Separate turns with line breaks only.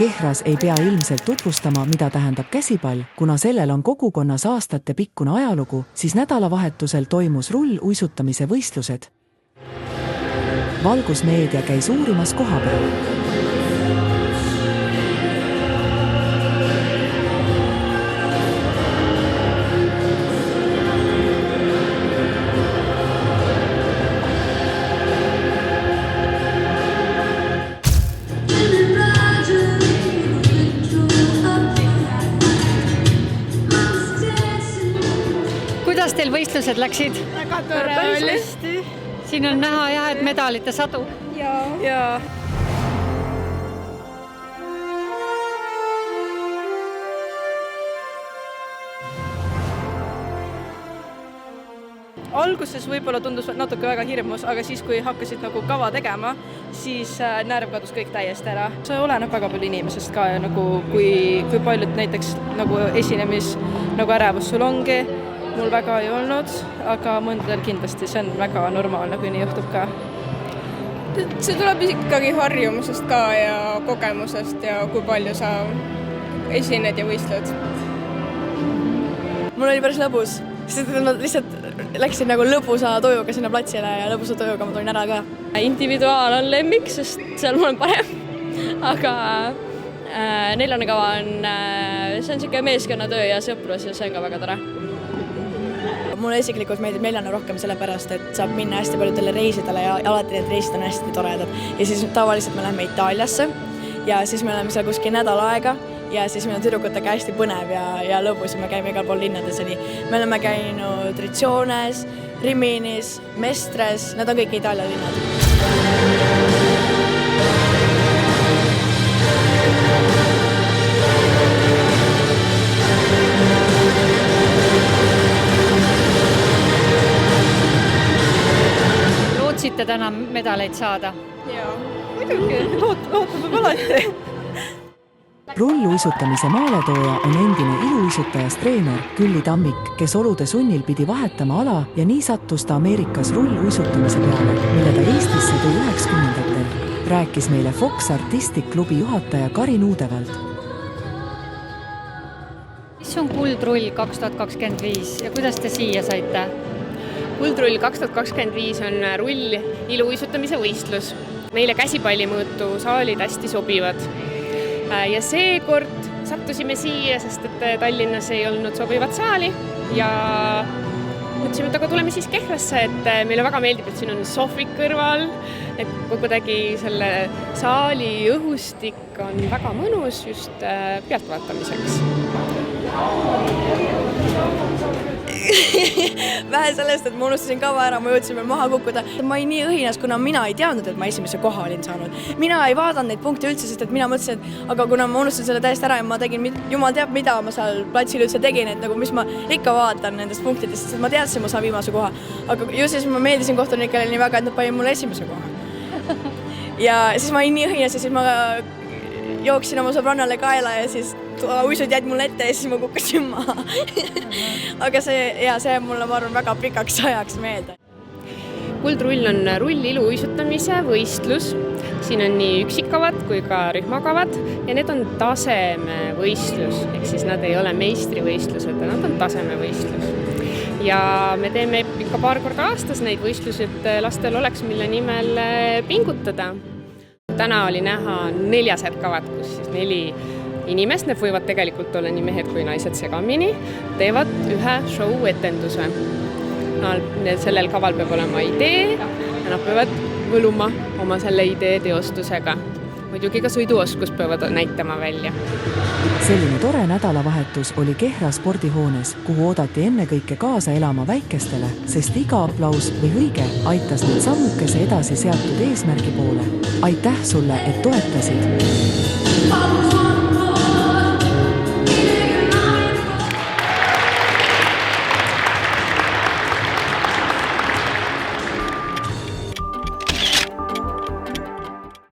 Kehras ei pea ilmselt tutvustama, mida tähendab käsipall, kuna sellel on kogukonnas aastate pikkune ajalugu, siis nädalavahetusel toimus rulluisutamise võistlused. Valgusmeedia käis uurimas kohapeal.
Kuidas teil võistlused läksid?
Väga tore oli.
Siin on näha jah, et medalite sadu.
Jaa. Alguses võib-olla tundus natuke väga hirmus, aga siis, kui hakkasid nagu kava tegema, siis närv kadus kõik täiesti ära. See oleneb väga palju inimesest ka, nagu kui paljud näiteks nagu esinemis nagu ärevus sul ongi. Mul väga ei olnud, aga mõndadel kindlasti see on väga normaalne, kui nii juhtub ka. See tuleb ikkagi harjumusest ka ja kogemusest ja kui palju sa esined ja võistled.
Mul oli päris lõbus, sest ma lihtsalt läksin nagu lõbusa tojuga sinna platsile ja lõbusa tojuga ma tulin ära ka.
Individuaal on lemmik, sest seal mul on parem, aga neljane kava on, see on selline meeskonnatöö ja sõprus ja see on ka väga tore.
Mulle isiklikult meeldib neljane rohkem sellepärast, et saab minna hästi paljudele reisidele ja alati need reisid on hästi toredad. Ja siis tavaliselt me läheme Itaaliasse ja siis me oleme seal kuskil nädal aega ja siis meil on tüdrukutega hästi põnev ja lõbus ja me käime igal pool linnades. Me oleme käinud Ricciones, Riminis, Mestres, need on kõik Itaalia linnad.
Lootsite täna medaleid saada?
Jaa, muidugi. Lootame alati.
Rulluisutamise maaletooja on endine iluisutajast treener Külli Tammik, kes olude sunnil pidi vahetama ala ja nii sattus ta Ameerikas rulluisutamise peale, mille ta Eestisse tõi 90-ndatel. Rääkis meile Fox Artistic klubi juhataja Karin Uudevald.
Mis on Kuldrull 2025 ja kuidas te siia saite?
Kuldrull 2025 on rull iluuisutamise võistlus. Meile käsipallimõõtu saalid hästi sobivad. Ja seekord sattusime siia, sest et Tallinnas ei olnud sobivat saali ja mõtlesime, et aga tuleme siis Kehrasse, et meile väga meeldib, et siin on sohvik kõrval, et kuidagi selle saali õhustik on väga mõnus just pealtvaatamiseks.
Vähe sellest, et ma unustasin kava ära, ma jõudsin veel maha kukkuda. Ma olin nii õhinas, kuna mina ei teadnud, et ma esimese koha olin saanud. Mina ei vaadanud neid punkte üldse, sest et mina mõtlesin, et aga kuna ma unustasin selle täiesti ära ja ma tegin, jumal teab, mida ma seal platsil üldse tegin, et nagu mis ma ikka vaatan nendest punktidest, sest ma teadsin, ma saan viimase koha. Aga ju siis ma meeldisin kohtunikele nii väga, et nad panid mulle esimese koha. Ja siis ma olin nii õhinas ja siis ma jooksin oma sõbrannale kaela ja siis uisud jäid mulle ette ja siis ma kukkasin maha. Aga see mulle, ma arvan, väga pikaks ajaks meelde.
Kuldrull on rull iluuisutamise võistlus. Siin on nii üksikavad kui ka rühmakavad ja need on tasemevõistlus. Ehk siis nad ei ole meistrivõistlused, nad on tasemevõistlus. Ja me teeme ikka paar korda aastas neid võistlusi, et lastel oleks mille nimel pingutada. Täna oli näha 4 kavad, kus siis 4 inimest, need võivad tegelikult olla nii mehed kui naised segamini, teevad ühe show-etenduse. Sellel kaval peab olema idee ja nad peavad võluma oma selle idee teostusega. Muidugi ka sõiduoskus peavad näitama välja.
Selline tore nädalavahetus oli Kehra spordihoones, kuhu oodati ennekõike kaasa elama väikestele, sest iga aplaus või hõige aitas neid sammukese edasi seatud eesmärgi poole. Aitäh sulle, et toetasid!